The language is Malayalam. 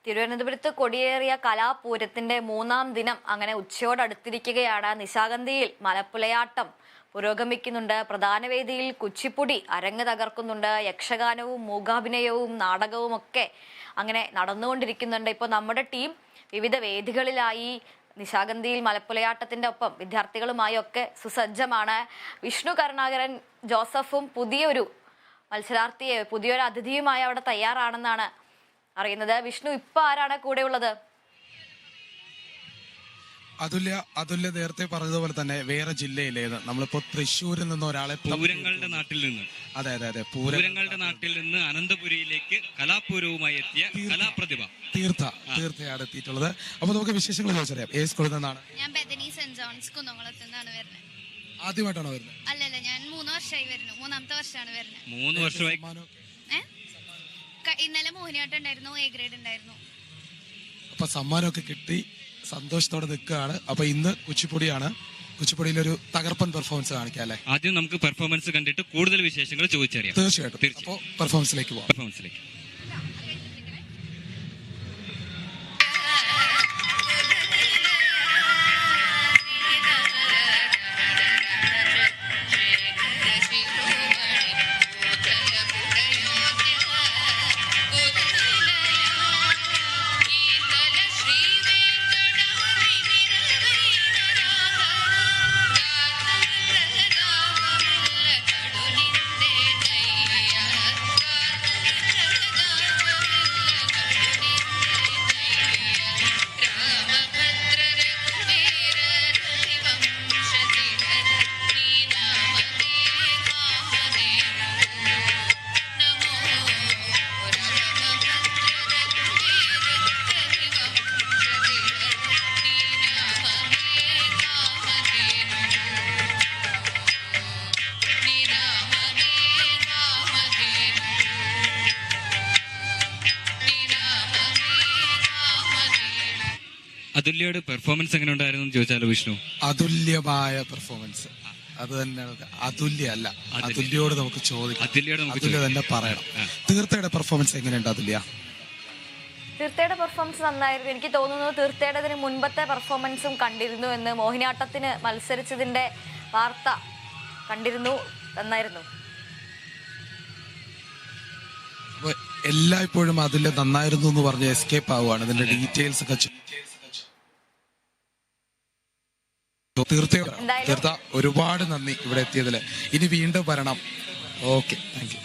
തിരുവനന്തപുരത്ത് കൊടിയേറിയ കലാപൂരത്തിന്റെ 3-ാം ദിനം അങ്ങനെ ഉച്ചയോടടുത്തിരിക്കുകയാണ്. നിശാഗന്ധിയിൽ മലപ്പുലയാട്ടം പുരോഗമിക്കുന്നുണ്ട്. പ്രധാന വേദിയിൽ കുച്ചിപ്പുടി അരങ്ങ് തകർക്കുന്നുണ്ട്. യക്ഷഗാനവും മൂകാഭിനയവും നാടകവും ഒക്കെ അങ്ങനെ നടന്നുകൊണ്ടിരിക്കുന്നുണ്ട്. ഇപ്പോൾ നമ്മുടെ ടീം വിവിധ വേദികളിലായി നിശാഗന്ധിയിൽ മലപ്പുലയാട്ടത്തിന്റെ ഒപ്പം വിദ്യാർത്ഥികളുമായി ഒക്കെ സുസജ്ജമാണ്. വിഷ്ണു കരുണാകരൻ ജോസഫും പുതിയൊരു അതിഥിയുമായി അവിടെ തയ്യാറാണെന്നാണ് അറിയുന്നത്. വിഷ്ണു, ഇപ്പൊ ആരാണ് കൂടെ ഉള്ളത്? അതുല്യ നേരത്തെ പറഞ്ഞതുപോലെ തന്നെ വേറെ ജില്ലയിലേത് നമ്മളിപ്പോ തൃശ്ശൂരിൽ നിന്ന് ഒരാളെ പൂരങ്ങളുടെ നാട്ടിൽ നിന്ന് അതെ പൂരങ്ങളുടെ നാട്ടിൽ നിന്ന് അനന്തപുരിയിലേക്ക് കലാപൂരവുമായി എത്തിയ കലാപ്രതിഭ തീർത്ഥയാണ് എത്തിയിട്ടുള്ളത്. അപ്പൊ നമുക്ക് വിശേഷങ്ങൾ ചോദിച്ചറിയാം. ഏത് സ്കൂളിൽ നിന്നാണ്? ഞാൻ ബെദനി സെന്റ് ജോൺസ് കുന്നംകുളത്ത് നിന്നാണ് വരുന്നത്. ആദ്യമായിട്ടാണോ വരുന്നത്? അല്ലല്ല, ഞാൻ 3 വർഷമായി വരുന്നു. 3-ാമത്തെ വർഷമാണ് വരുന്നത്. 3 വർഷമായി. ഇന്നലെ മോഹിനിയാട്ടം ഉണ്ടായിരുന്നു, എ ഗ്രേഡ് ഉണ്ടായിരുന്നു. അപ്പൊ സമ്മാനമൊക്കെ കിട്ടി സന്തോഷത്തോടെ നിൽക്കുകയാണ്. അപ്പൊ ഇന്ന് കുച്ചിപ്പുടിയാണ്. കുച്ചിപ്പുടിയിലൊരു തകർപ്പൻ പെർഫോമൻസ് കാണിക്കാം അല്ലെ? ആദ്യം നമുക്ക് പെർഫോമൻസ് കണ്ടിട്ട് കൂടുതൽ വിശേഷങ്ങൾ ചോദിച്ചറിയാം. തീർച്ചയായിട്ടും. അപ്പോൾ പെർഫോമൻസിലേക്ക് പോവാം. അതുല്യയുടെ പെർഫോമൻസ് എങ്ങനെ ഉണ്ടായിരുന്നു ചോദിച്ചാലോ വിഷ്ണു? അതുല്യമായ പെർഫോമൻസ്. അത് തന്നെയാണ്. അതുല്യോട് നമുക്ക് ചോദിക്കാം. അതുല്യ തന്നെ പറയണം. തീർത്ഥയുടെ പെർഫോമൻസ് എങ്ങനെയുണ്ട് അതുല്യ? തീർത്ഥയുടെ പെർഫോമൻസ് നന്നായിരുന്നു. എനിക്ക് തോന്നുന്നു തീർത്ഥയുടെ മുൻപത്തെ പെർഫോമൻസും കണ്ടിരുന്നു എന്ന്. മോഹിനിയാട്ടത്തിന് മത്സരിച്ചതിന്റെ വാർത്ത കണ്ടിരുന്നു. നന്നായിരുന്നു. എല്ലായ്പ്പോഴും അതുല്യ നന്നായിരുന്നു എന്ന് പറഞ്ഞ് എസ്കേപ്പ് ആവുകയാണ്. ഇതിന്റെ ഡീറ്റെയിൽസ് ഒക്കെ തീർത്ഥ ഒരുപാട് നന്ദി ഇവിടെ എത്തിയതില്. ഇനി വീണ്ടും വരണം. Okay, thank you.